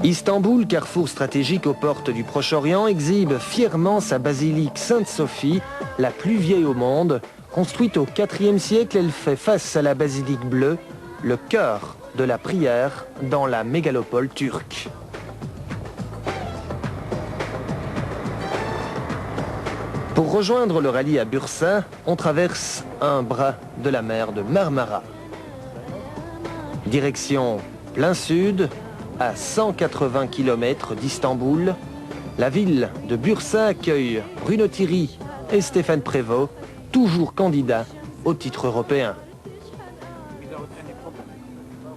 Istanbul, carrefour stratégique aux portes du Proche-Orient, exhibe fièrement sa basilique Sainte-Sophie, la plus vieille au monde. Construite au IVe siècle, elle fait face à la basilique bleue, le cœur de la prière dans la mégalopole turque. Pour rejoindre le rallye à Bursa, on traverse un bras de la mer de Marmara. Direction plein sud, à 180 km d'Istanbul, la ville de Bursa accueille Bruno Thierry et Stéphane Prévost, toujours candidats au titre européen.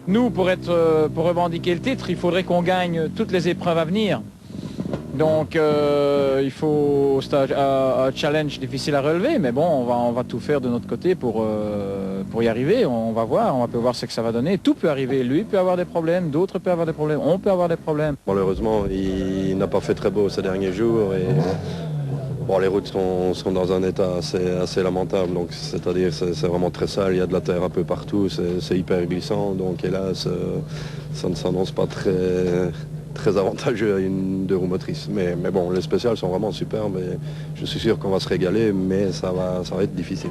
Nous, pour revendiquer le titre, il faudrait qu'on gagne toutes les épreuves à venir. Donc il faut un challenge difficile à relever, mais bon, on va tout faire de notre côté pour y arriver. On va voir ce que ça va donner. Tout peut arriver. Lui peut avoir des problèmes, d'autres peuvent avoir des problèmes, on peut avoir des problèmes. Malheureusement, il n'a pas fait très beau ces derniers jours et bon, les routes sont dans un état assez lamentable. Donc c'est-à-dire c'est vraiment très sale, il y a de la terre un peu partout, c'est hyper glissant. Donc hélas, ça ne s'annonce pas très avantageux à une deux roues motrices. Mais bon, les spéciales sont vraiment superbes et je suis sûr qu'on va se régaler, mais ça va être difficile.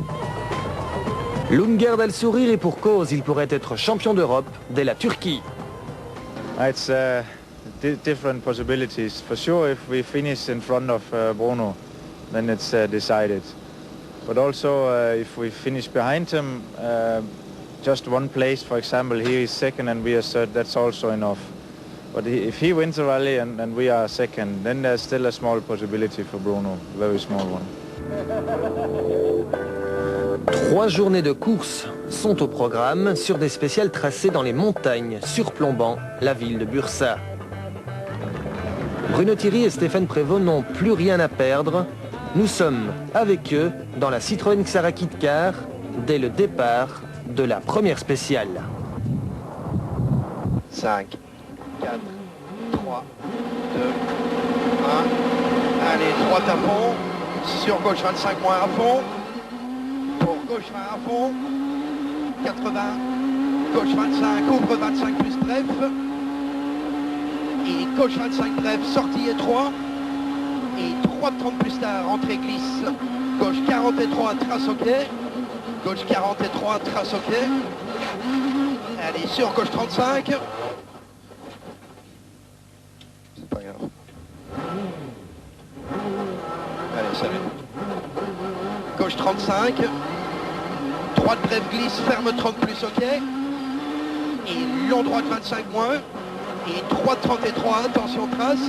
Lundgaard a le sourire et pour cause, il pourrait être champion d'Europe dès la Turquie. It's different possibilities. For sure, if we finish in front of Bruno, then it's decided. But also, if we finish behind him, just one place, for example, he is second and we are third, that's also enough. But if he wins the rally and we are second, then there's still a small possibility for Bruno, very small one. 3 journées de course sont au programme sur des spéciales tracées dans les montagnes surplombant la ville de Bursa. Bruno Thierry et Stéphane Prévost n'ont plus rien à perdre. Nous sommes avec eux dans la Citroën Xara Kit-Car dès le départ de la première spéciale. 5, 4, 3, 2, 1. Allez, droite à fond. Sur gauche 25 moins à fond. Pour gauche 20 à fond. 80. Gauche 25, ouvre 25 plus bref. Et gauche 25 bref, sortie étroit. Et droite 30 plus tard, entrée glisse. Gauche 43, trace au quai. Gauche 43, trace au quai. Allez, sur gauche 35. C'est pas grave. Allez, salut. Gauche 35. Droite brève glisse, ferme 30 plus au quai. Et long droite 25 moins. Et droite 33, attention trace.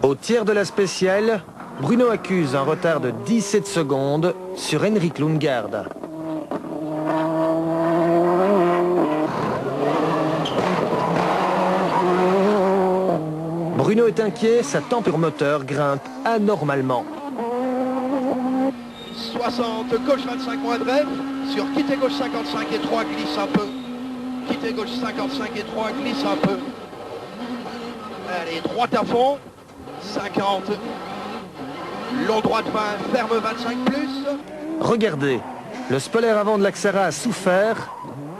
Au tiers de la spéciale, Bruno accuse un retard de 17 secondes sur Henrik Lundgaard. Bruno est inquiet, sa température moteur grimpe anormalement. 60, gauche 25 moins bref, sur quitter gauche 55 et 3, glisse un peu. Quitter gauche 55 et 3, glisse un peu. Allez, droite à fond, 50. Long droite 20, ferme 25 plus. Regardez, le spoiler avant de la Xara a souffert,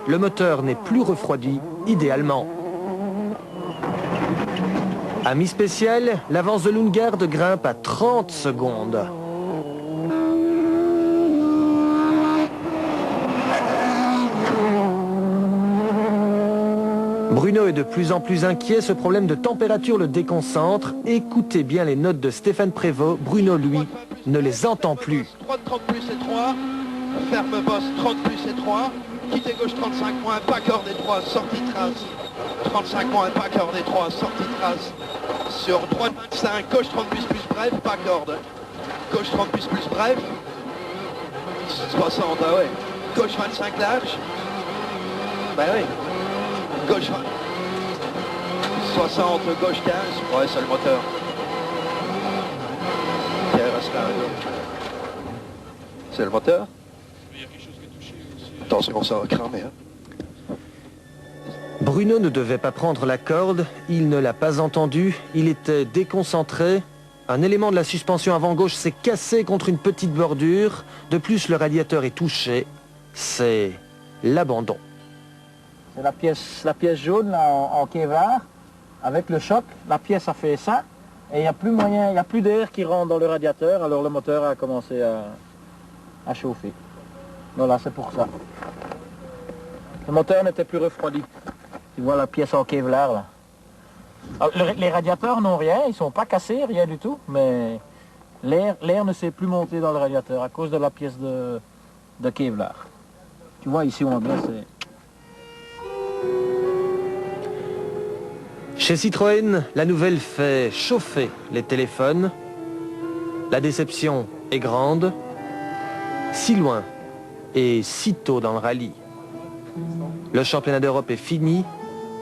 le moteur n'est plus refroidi idéalement. À mi-spécial, l'avance de Lundgaard grimpe à 30 secondes. Bruno est de plus en plus inquiet, ce problème de température le déconcentre. Écoutez bien les notes de Stéphane Prévost, Bruno lui ne les entend plus. Droite 30 plus et 3, ferme bosse 30 plus et 3, quitter gauche 35 moins, pas corde et 3, sortie trace. 35 moins, pas corde et 3, sortie trace. Sur droite 25, gauche 30 plus bref, pas corde. Gauche 30 plus bref. 60, ah ouais. Gauche 25 large. Bah oui. Gauche 20. 60, gauche 15. Ouais, c'est le moteur. Tiens, reste là. C'est le moteur. Attention, ça va cramer. Hein. Bruno ne devait pas prendre la corde, il ne l'a pas entendu, il était déconcentré. Un élément de la suspension avant gauche s'est cassé contre une petite bordure. De plus, le radiateur est touché. C'est l'abandon. C'est la pièce jaune là, en Kevlar. Avec le choc, la pièce a fait ça. Et il n'y a plus moyen, il n'y a plus d'air qui rentre dans le radiateur. Alors le moteur a commencé à chauffer. Voilà, c'est pour ça. Le moteur n'était plus refroidi. Tu vois la pièce en Kevlar là. Alors, les radiateurs n'ont rien, ils ne sont pas cassés, rien du tout. Mais l'air ne s'est plus monté dans le radiateur à cause de la pièce de Kevlar. Tu vois ici où on est, c'est... Chez Citroën, la nouvelle fait chauffer les téléphones. La déception est grande, si loin et si tôt dans le rallye. Le championnat d'Europe est fini,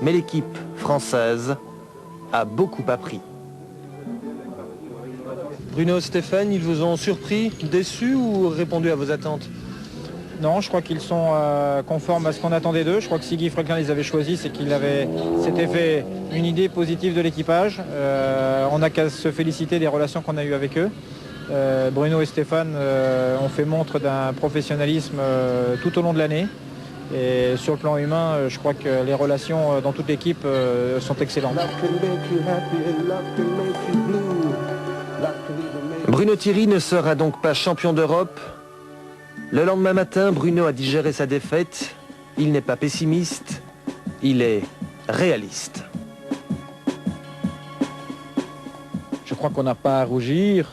mais l'équipe française a beaucoup appris. Bruno, Stéphane, ils vous ont surpris, déçus ou répondu à vos attentes? Non, je crois qu'ils sont conformes à ce qu'on attendait d'eux. Je crois que si Guy Franklin les avait choisis, c'est qu'il s'était fait une idée positive de l'équipage. On n'a qu'à se féliciter des relations qu'on a eues avec eux. Bruno et Stéphane ont fait montre d'un professionnalisme tout au long de l'année. Et sur le plan humain, je crois que les relations dans toute l'équipe sont excellentes. Bruno Thierry ne sera donc pas champion d'Europe. Le lendemain matin, Bruno a digéré sa défaite. Il n'est pas pessimiste, il est réaliste. Je crois qu'on n'a pas à rougir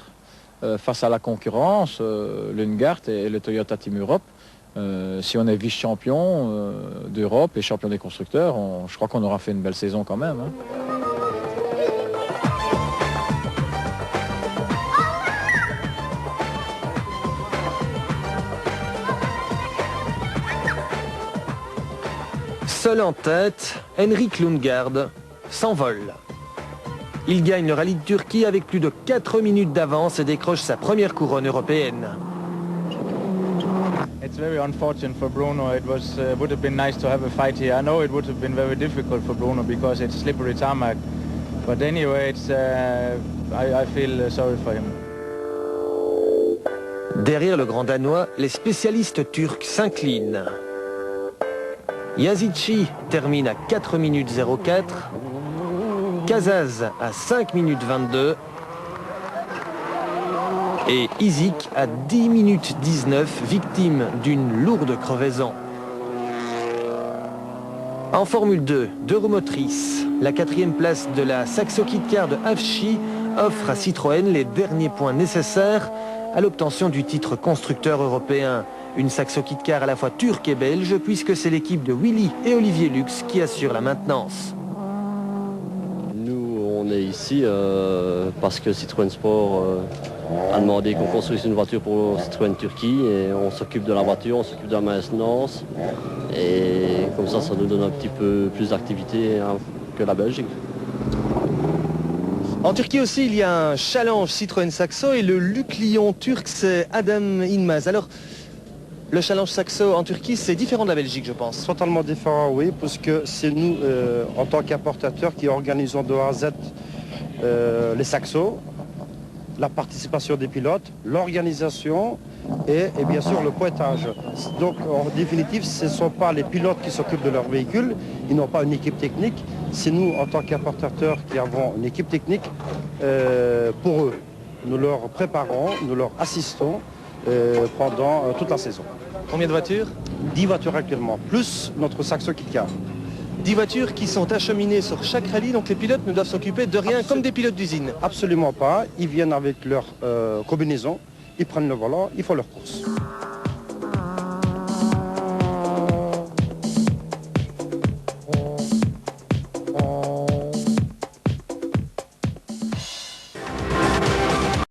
face à la concurrence, Lundgaard et le Toyota Team Europe. Si on est vice-champion d'Europe et champion des constructeurs, je crois qu'on aura fait une belle saison quand même. Seul en tête, Henrik Lundgaard s'envole. Il gagne le rallye de Turquie avec plus de 4 minutes d'avance et décroche sa première couronne européenne. It's very unfortunate for Bruno. It would have been nice to have a fight here. I know it would have been very difficult for Bruno because it's slippery tarmac. But anyway, I feel sorry for him. Derrière le grand Danois, les spécialistes turcs s'inclinent. Yazici termine à 4 minutes 04. Kazaz à 5 minutes 22. Et Izik à 10 minutes 19, victime d'une lourde crevaison. En Formule 2, deux roues motrices, la 4e place de la Saxo Kit-Car de Avcii offre à Citroën les derniers points nécessaires à l'obtention du titre constructeur européen. Une Saxo Kit-Car à la fois turque et belge, puisque c'est l'équipe de Willy et Olivier Lux qui assure la maintenance. Nous, on est ici parce que Citroën Sport a demandé qu'on construise une voiture pour Citroën Turquie et on s'occupe de la voiture, on s'occupe de la maintenance et comme ça nous donne un petit peu plus d'activité que la Belgique. En Turquie aussi, il y a un challenge Citroën Saxo et le Luc Lyon turc, c'est Adam Inmaz. Alors, le challenge Saxo en Turquie, c'est différent de la Belgique, je pense. Totalement différent, oui, parce que c'est nous, en tant qu'importateurs, qui organisons de A à Z les Saxos, la participation des pilotes, l'organisation et bien sûr le pointage. Donc en définitive, ce ne sont pas les pilotes qui s'occupent de leur véhicule, ils n'ont pas une équipe technique, c'est nous en tant qu'importateurs qui avons une équipe technique pour eux. Nous leur préparons, nous leur assistons pendant toute la saison. Combien de voitures? 10 voitures actuellement, plus notre Saxo Kit-Car. 10 voitures qui sont acheminées sur chaque rallye, donc les pilotes ne doivent s'occuper de rien comme des pilotes d'usine. Absolument pas, ils viennent avec leur combinaison, ils prennent le volant, ils font leur course.